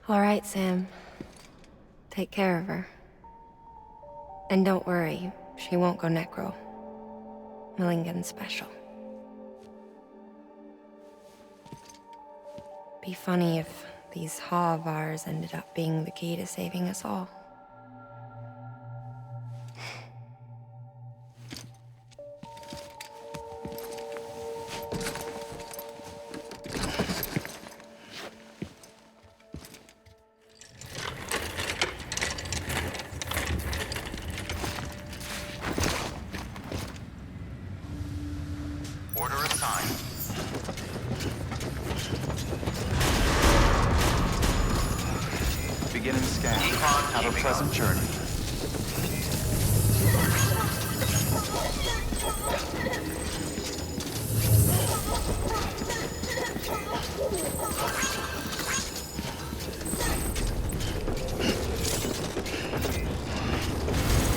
All right, Sam. Take care of her. And don't worry, she won't go necro. Millingen's special. Be funny if these Ha of ours ended up being the key to saving us all. Order assigned. Beginning scan. Have a pleasant journey.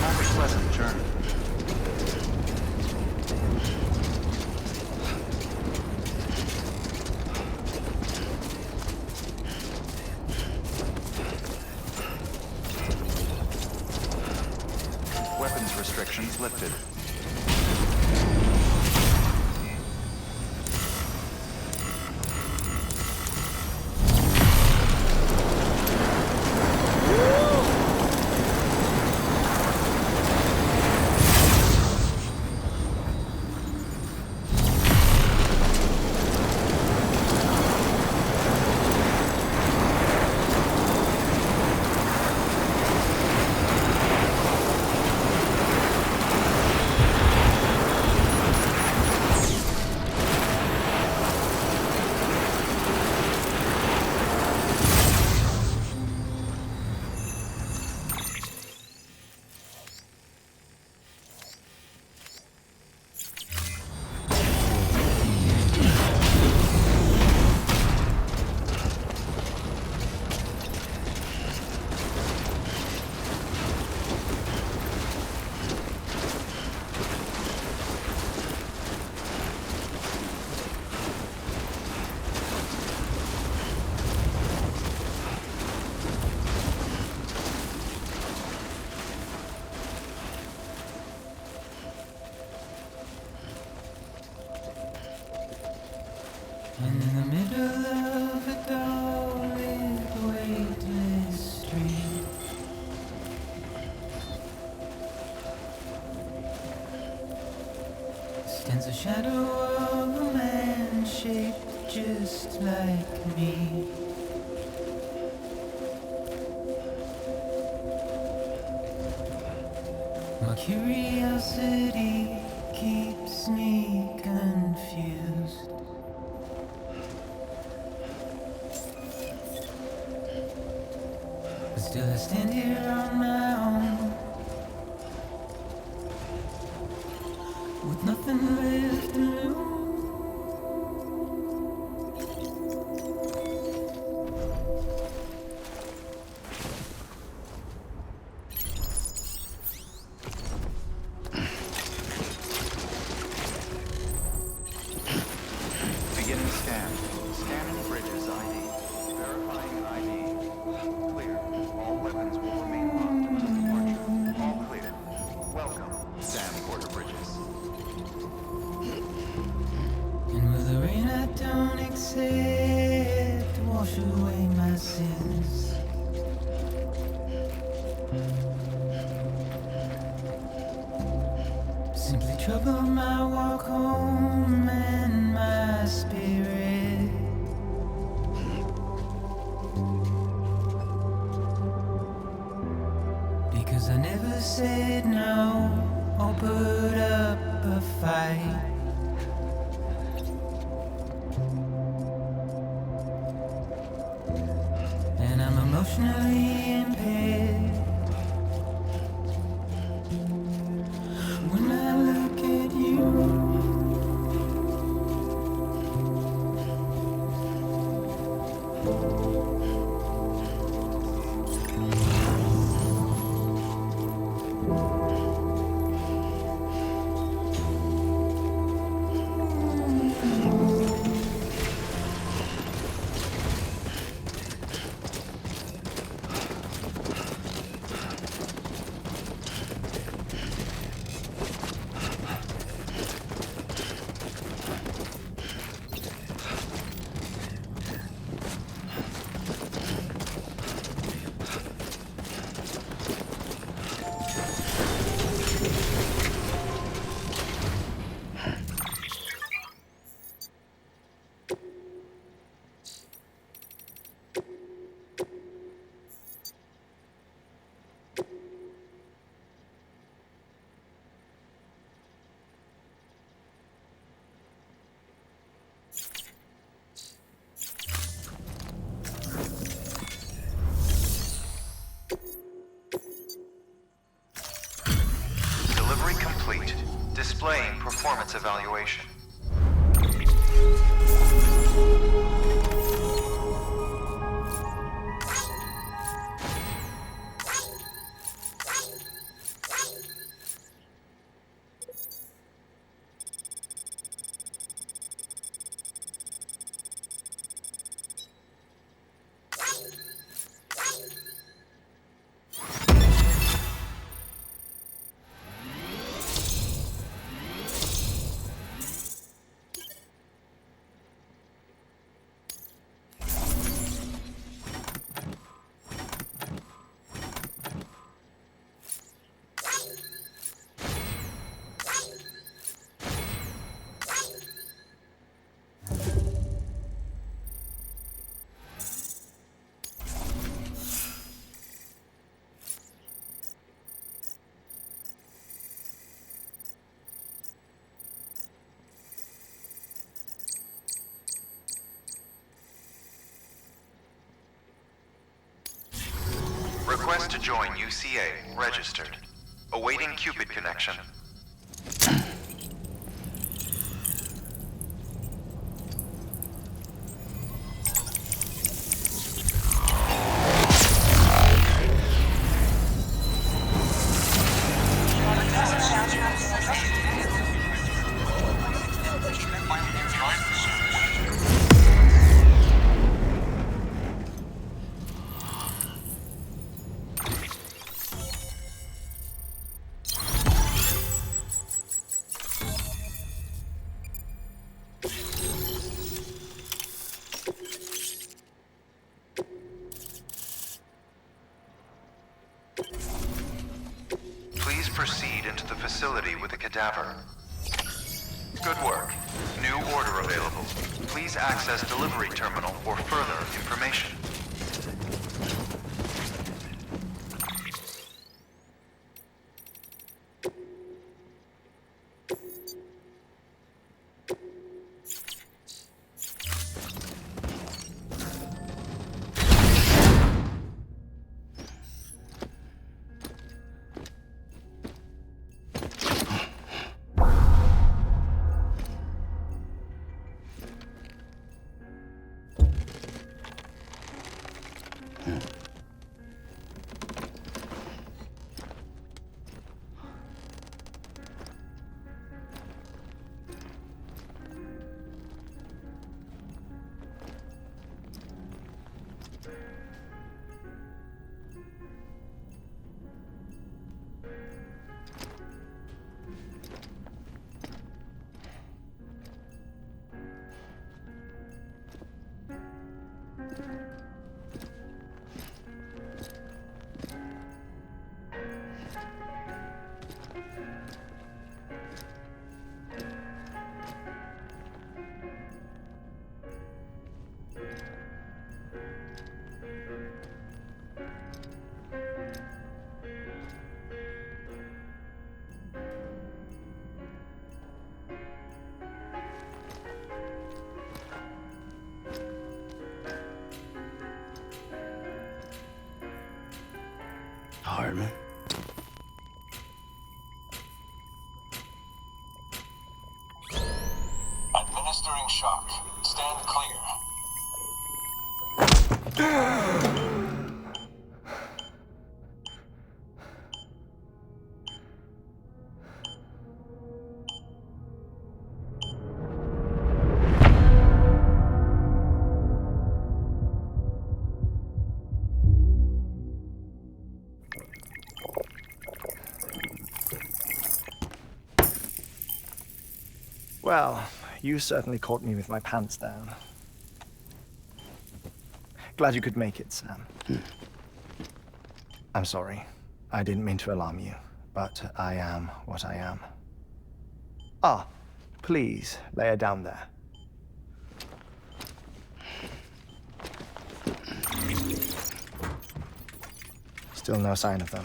Have a pleasant journey. Weapons restrictions lifted. In the middle of a dull-lit weightless street, stands a shadow of a man shaped just like me. My curiosity keeps me confused. But still I stand here on my own, with nothing left to lose. Beginning scan. Scanning bridges ID. Verifying ID. Clear. All weapons will remain locked until departure. All clear. Welcome, Sam Porter Bridges. And with the rain I don't accept, wash away my sins. Simply trouble my walk home and my spirit. Because I never said no or put up a fight. And I'm emotionally impaired. When I look at you, complete. Displaying performance evaluation. Request to join UCA. Registered. Awaiting Cupid connection. Please proceed into the facility with the cadaver. Good work. New order available. Please access delivery terminal for further information. Heartman. Administering shock. Stand clear. Well, you certainly caught me with my pants down. Glad you could make it, Sam. I'm sorry. I didn't mean to alarm you, but I am what I am. Ah, please, lay her down there. Still no sign of them.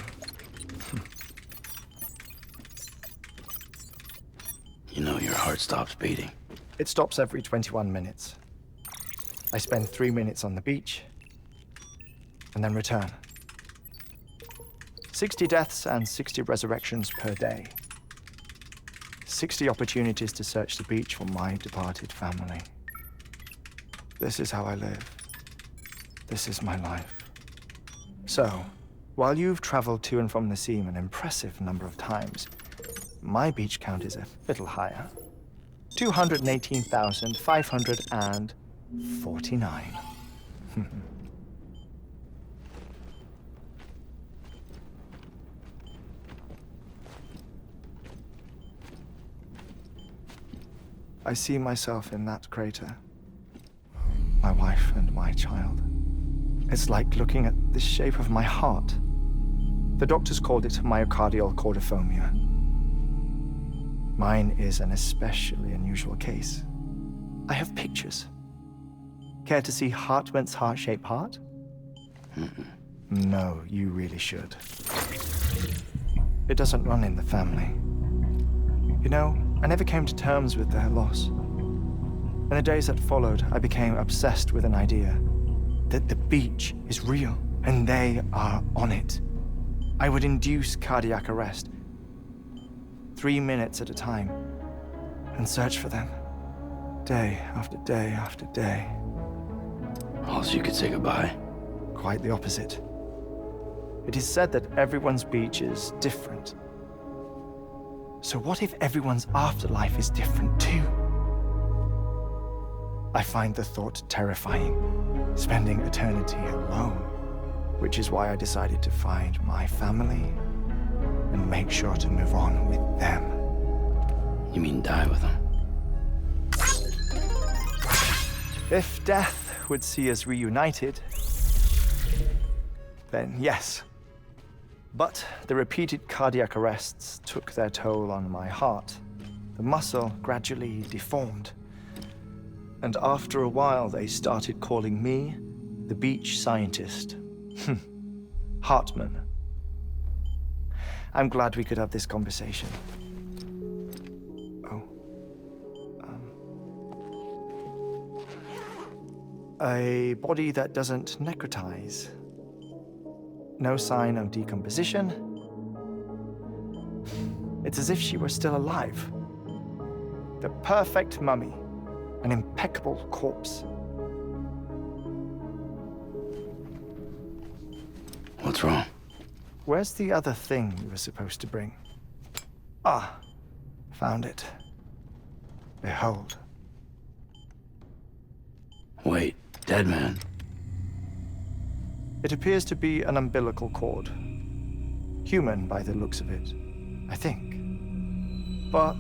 You know your heart stops beating. It stops every 21 minutes. I spend 3 minutes on the beach, and then return. 60 deaths and 60 resurrections per day. 60 opportunities to search the beach for my departed family. This is how I live. This is my life. So, while you've traveled to and from the seam an impressive number of times, my beach count is a little higher. 218,549. I see myself in that crater. My wife and my child. It's like looking at the shape of my heart. The doctors called it myocardial cordiformia. Mine is an especially unusual case. I have pictures. Care to see Heartman's heart-shaped heart? No, you really should. It doesn't run in the family. You know, I never came to terms with their loss. In the days that followed, I became obsessed with an idea that the beach is real and they are on it. I would induce cardiac arrest, 3 minutes at a time, and search for them, day after day after day. Also, you could say goodbye. Quite the opposite. It is said that everyone's beach is different. So what if everyone's afterlife is different too? I find the thought terrifying, spending eternity alone, which is why I decided to find my family and make sure to move on with them. You mean die with them? If death would see us reunited, then yes. But the repeated cardiac arrests took their toll on my heart. The muscle gradually deformed. And after a while, they started calling me the beach scientist. Heartman. I'm glad we could have this conversation. A body that doesn't necrotize. No sign of decomposition. It's as if she were still alive. The perfect mummy. An impeccable corpse. What's wrong? Where's the other thing you were supposed to bring? Ah, found it. Behold. Wait, dead man? It appears to be an umbilical cord. Human by the looks of it, I think. But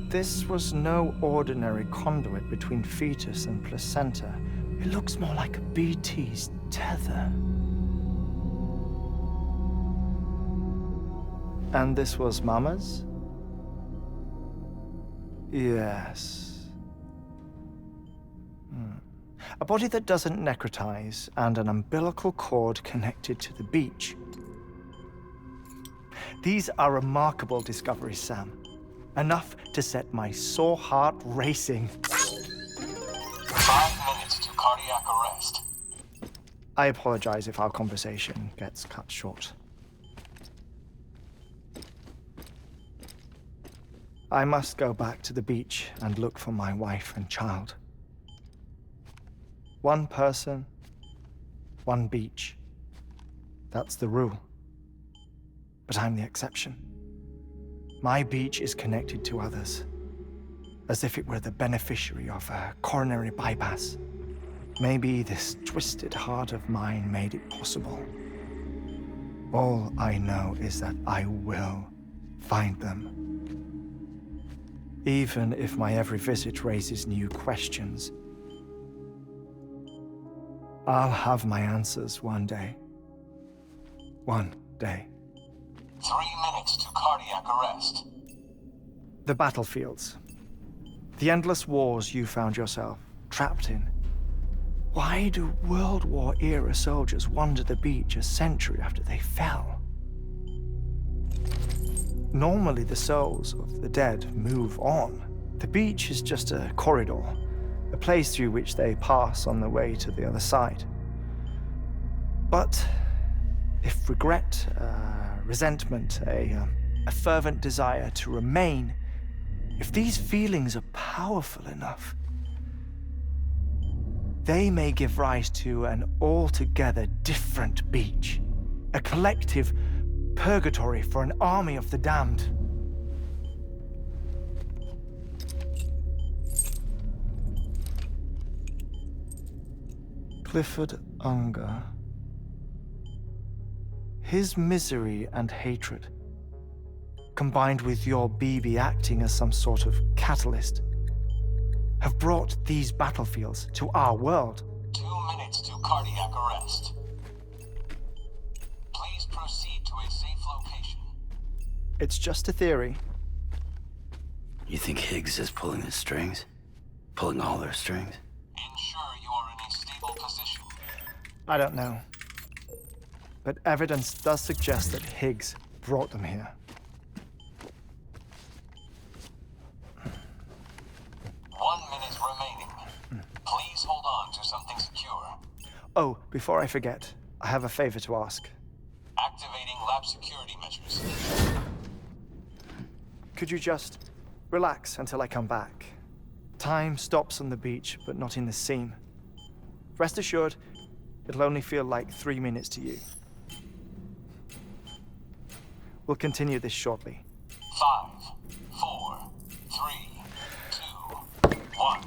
this was no ordinary conduit between fetus and placenta. It looks more like a BT's tether. And this was Mama's? Yes. A body that doesn't necrotize and an umbilical cord connected to the beach. These are remarkable discoveries, Sam. Enough to set my sore heart racing. 5 minutes to cardiac arrest. I apologize if our conversation gets cut short. I must go back to the beach and look for my wife and child. One person, one beach. That's the rule. But I'm the exception. My beach is connected to others, as if it were the beneficiary of a coronary bypass. Maybe this twisted heart of mine made it possible. All I know is that I will find them. Even if my every visit raises new questions, I'll have my answers one day. One day. 3 minutes to cardiac arrest. The battlefields. The endless wars you found yourself trapped in. Why do World War-era soldiers wander the beach a century after they fell? Normally, the souls of the dead move on. The beach is just a corridor, a place through which they pass on the way to the other side. But if regret, resentment, a fervent desire to remain, If these feelings are powerful enough, they may give rise to an altogether different beach, a collective purgatory for an army of the damned. Clifford Unger. His misery and hatred, combined with your BB acting as some sort of catalyst, have brought these battlefields to our world. 2 minutes to cardiac arrest. Please proceed to a safe location. It's just a theory. You think Higgs is pulling the strings? Pulling all their strings? Ensure you are in a stable position. I don't know. But evidence does suggest that Higgs brought them here. 1 minute remaining. Please hold on to something secure. Oh, before I forget, I have a favor to ask. Activating lab security measures. Could you just relax until I come back? Time stops on the beach, but not in the scene. Rest assured, it'll only feel like 3 minutes to you. We'll continue this shortly. 5, 4, 3, 2, 1.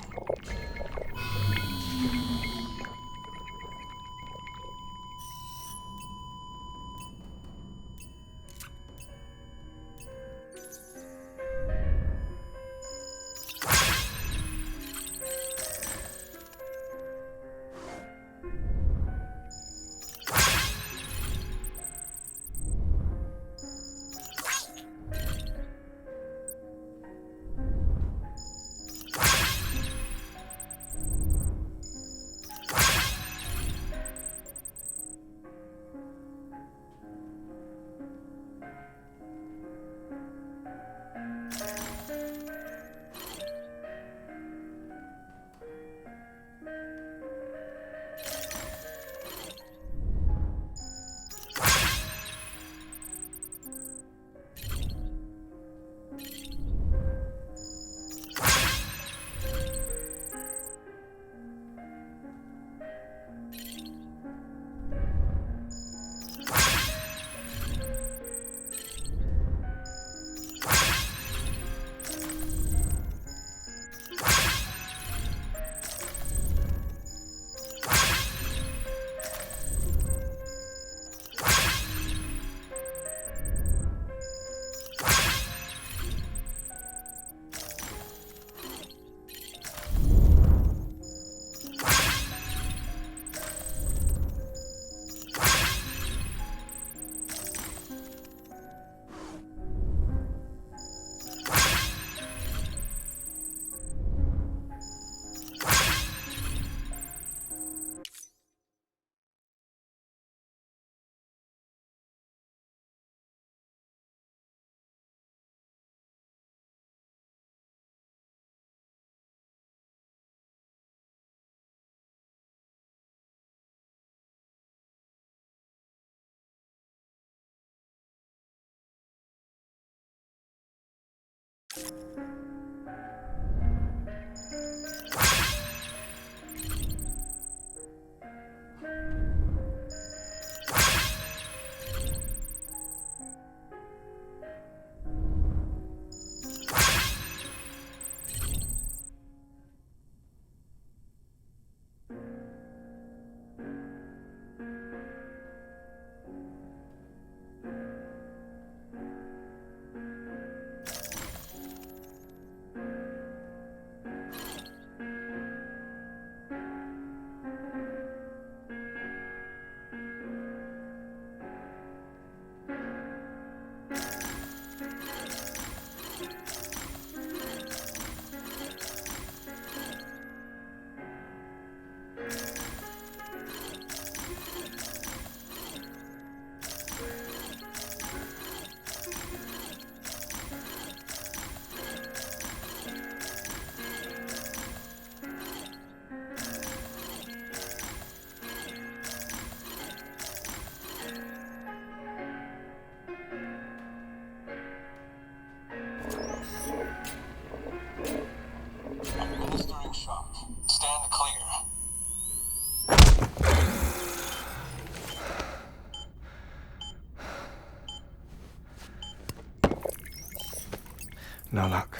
No luck.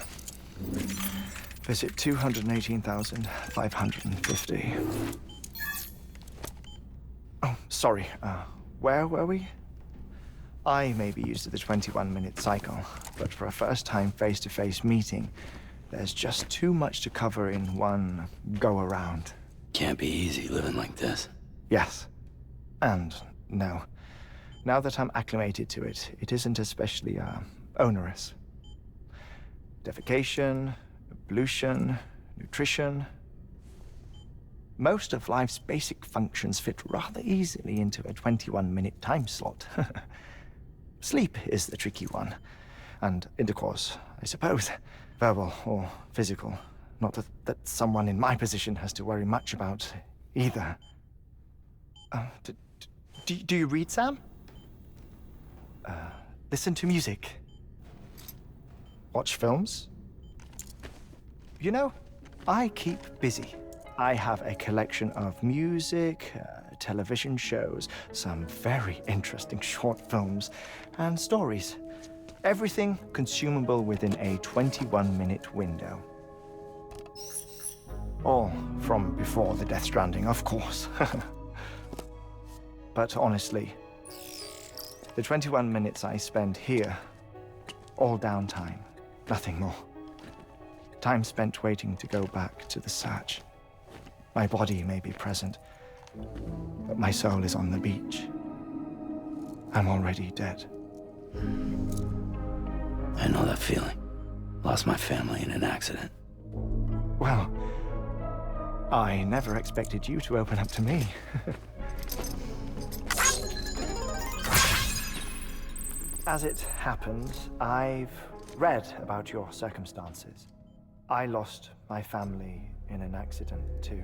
Visit 218,550. Oh, sorry. Where were we? I may be used to the 21-minute cycle, but for a first-time face-to-face meeting, there's just too much to cover in one go-around. Can't be easy living like this. Yes. And no. Now that I'm acclimated to it, it isn't especially, onerous. Defecation, ablution, nutrition. Most of life's basic functions fit rather easily into a 21-minute time slot. Sleep is the tricky one. And intercourse, I suppose. Verbal or physical. Not that someone in my position has to worry much about either. Do you read, Sam? Listen to music. Watch films. You know, I keep busy. I have a collection of music, television shows, some very interesting short films, and stories. Everything consumable within a 21-minute window. All from before the Death Stranding, of course. But honestly, the 21 minutes I spend here, all downtime, nothing more. Time spent waiting to go back to the search. My body may be present, but my soul is on the beach. I'm already dead. I know that feeling. Lost my family in an accident. Well, I never expected you to open up to me. As it happens, I've read about your circumstances. I lost my family in an accident, too.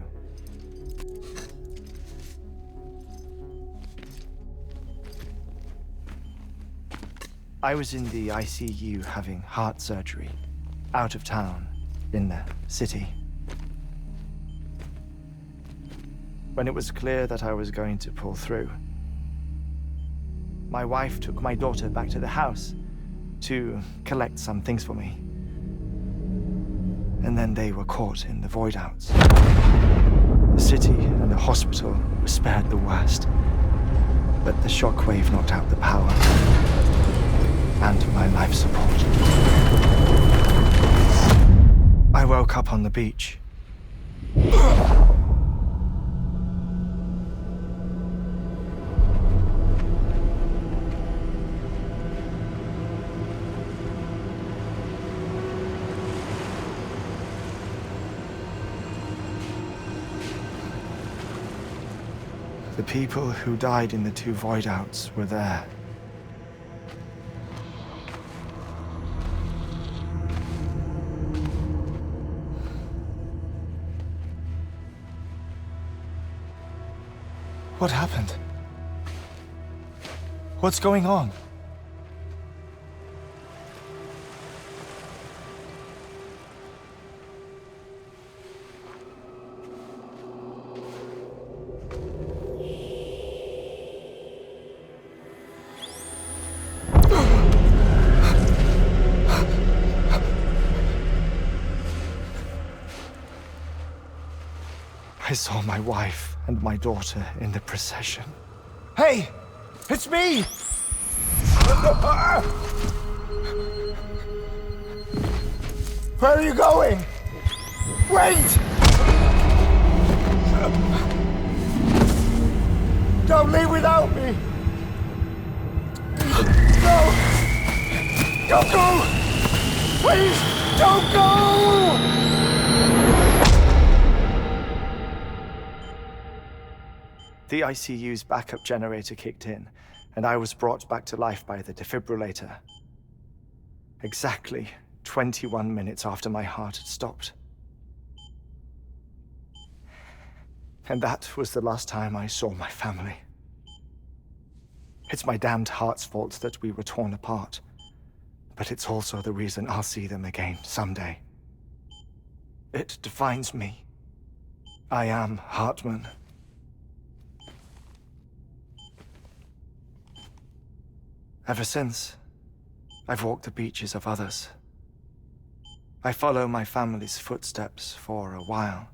I was in the ICU having heart surgery, out of town, in the city. When it was clear that I was going to pull through, my wife took my daughter back to the house to collect some things for me. And then they were caught in the void-outs. The city and the hospital were spared the worst, but the shockwave knocked out the power and my life support. I woke up on the beach. The people who died in the two void-outs were there. What happened? What's going on? I saw my wife and my daughter in the procession. Hey! It's me! Where are you going? Wait! Don't leave without me! No! Don't go! Please, don't go! The ICU's backup generator kicked in, and I was brought back to life by the defibrillator. Exactly 21 minutes after my heart had stopped. And that was the last time I saw my family. It's my damned heart's fault that we were torn apart, but it's also the reason I'll see them again someday. It defines me. I am Heartman. Ever since, I've walked the beaches of others, I follow my family's footsteps for a while,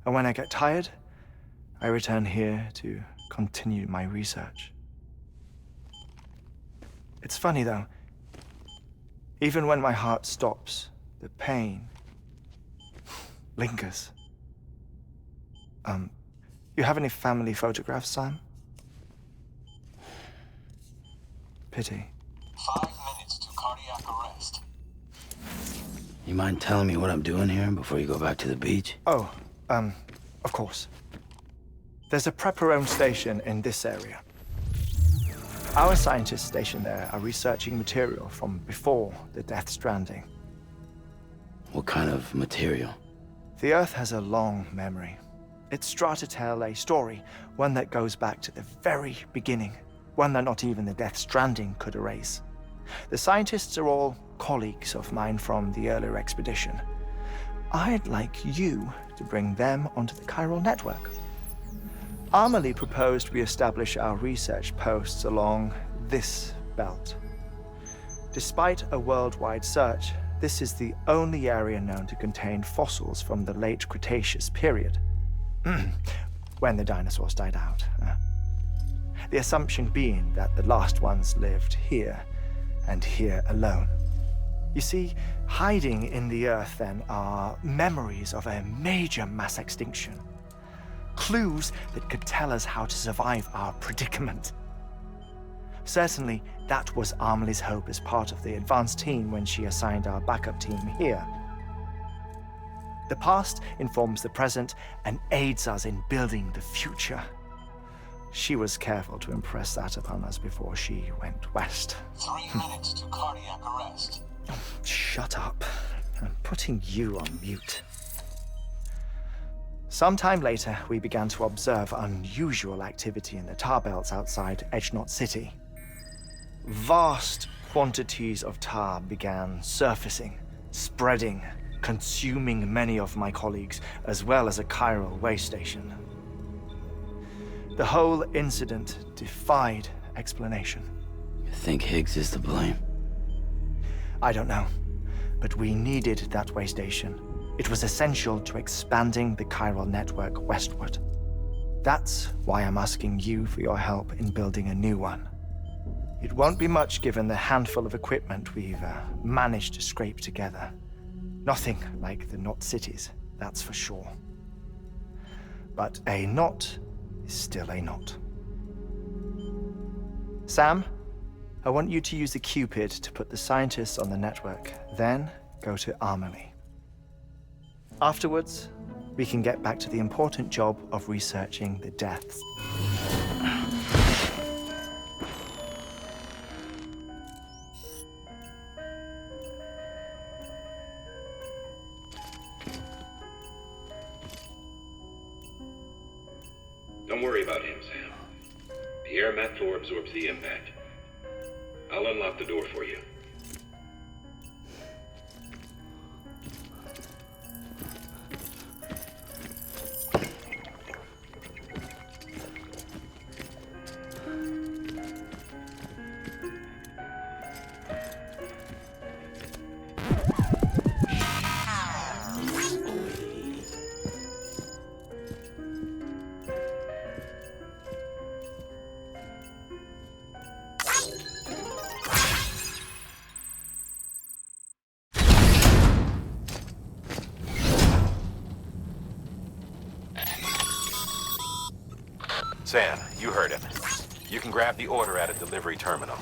and when I get tired, I return here to continue my research. It's funny though, even when my heart stops, the pain lingers. You have any family photographs, Sam? Pity. 5 minutes to cardiac arrest. You mind telling me what I'm doing here before you go back to the beach? Oh, of course. There's a Prepperone station in this area. Our scientists stationed there are researching material from before the Death Stranding. What kind of material? The Earth has a long memory. It's trying to tell a story, one that goes back to the very beginning, one that not even the Death Stranding could erase. The scientists are all colleagues of mine from the earlier expedition. I'd like you to bring them onto the chiral network. Amelie proposed we establish our research posts along this belt. Despite a worldwide search, this is the only area known to contain fossils from the late Cretaceous period, when the dinosaurs died out. The assumption being that the last ones lived here, and here alone. You see, hiding in the Earth then are memories of a major mass extinction. Clues that could tell us how to survive our predicament. Certainly, that was Amelie's hope as part of the advanced team when she assigned our backup team here. The past informs the present and aids us in building the future. She was careful to impress that upon us before she went west. 3 minutes to cardiac arrest. Shut up. I'm putting you on mute. Sometime later, we began to observe unusual activity in the tar belts outside Edgenot City. Vast quantities of tar began surfacing, spreading, consuming many of my colleagues, as well as a chiral way station. The whole incident defied explanation. You think Higgs is to blame? I don't know, but we needed that way station. It was essential to expanding the chiral network westward. That's why I'm asking you for your help in building a new one. It won't be much given the handful of equipment we've managed to scrape together. Nothing like the knot cities, that's for sure. But a knot is still a knot. Sam, I want you to use the Cupid to put the scientists on the network, then go to Amelie. Afterwards, we can get back to the important job of researching the deaths. Don't worry about him, Sam. The air mat floor absorbs the impact. I'll unlock the door for you. Sam, you heard him. You can grab the order at a delivery terminal.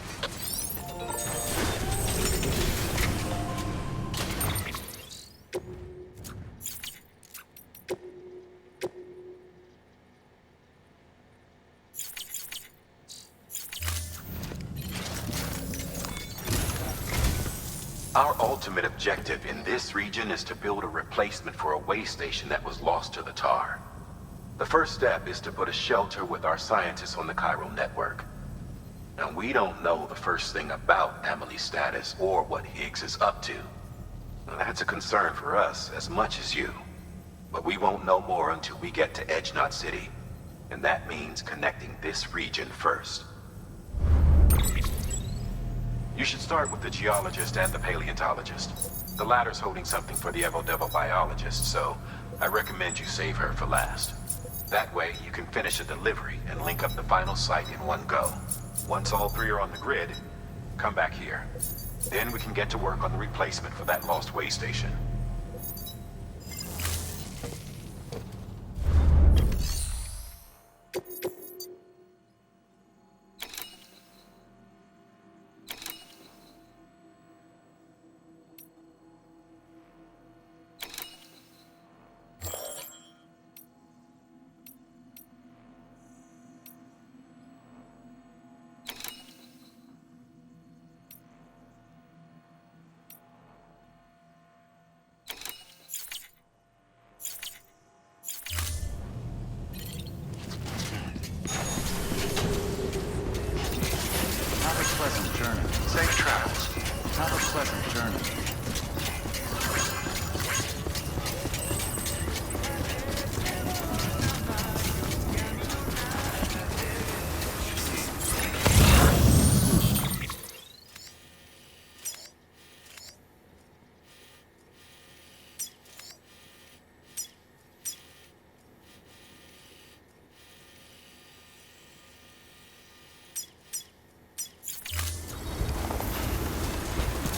Our ultimate objective in this region is to build a replacement for a way station that was lost to the tar. The first step is to put a shelter with our scientists on the chiral network. Now, we don't know the first thing about Amelie's status or what Higgs is up to. Now, that's a concern for us as much as you. But we won't know more until we get to Edgenot City. And that means connecting this region first. You should start with the geologist and the paleontologist. The ladder's holding something for the Evo-Devo biologist, so I recommend you save her for last. That way, you can finish a delivery and link up the final site in one go. Once all three are on the grid, come back here. Then we can get to work on the replacement for that lost way station. Pleasant journey. Safe travels. Have a pleasant journey.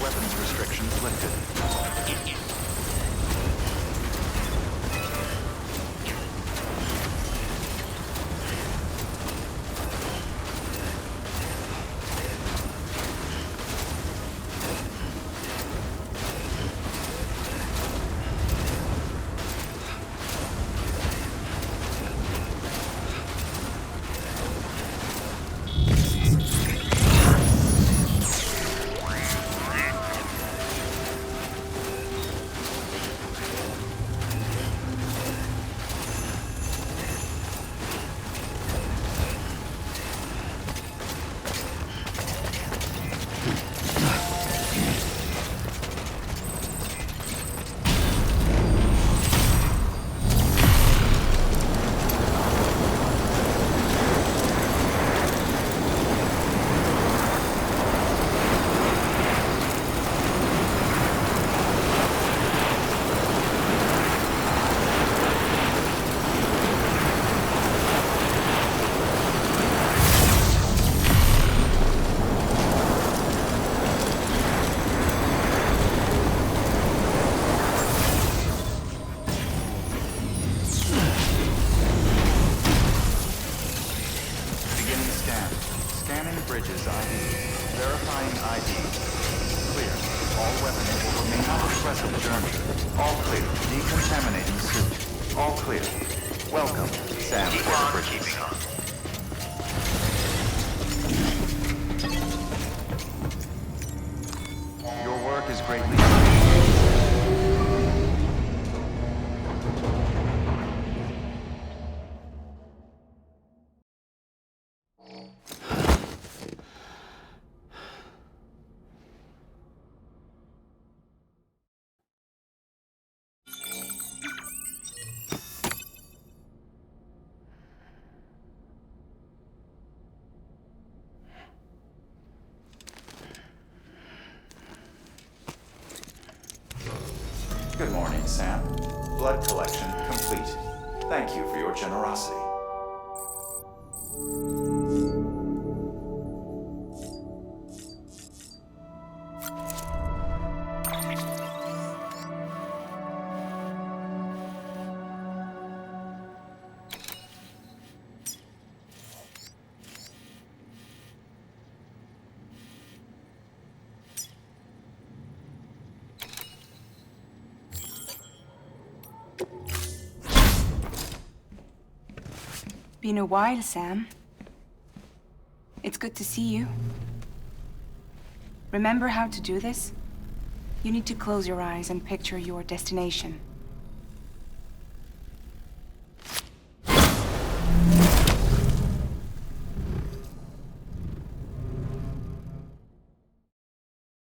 Weapons restrictions lifted. Bridges ID. Verifying ID. Clear. All weapons will remain on the present journey. All clear. Decontaminating suit. All clear. Welcome, Sam. Keep on keeping on. Your work is greatly appreciated. Good morning, Sam. Blood collection complete. Thank you for your generosity. Been a while, Sam. It's good to see you. Remember how to do this? You need to close your eyes and picture your destination.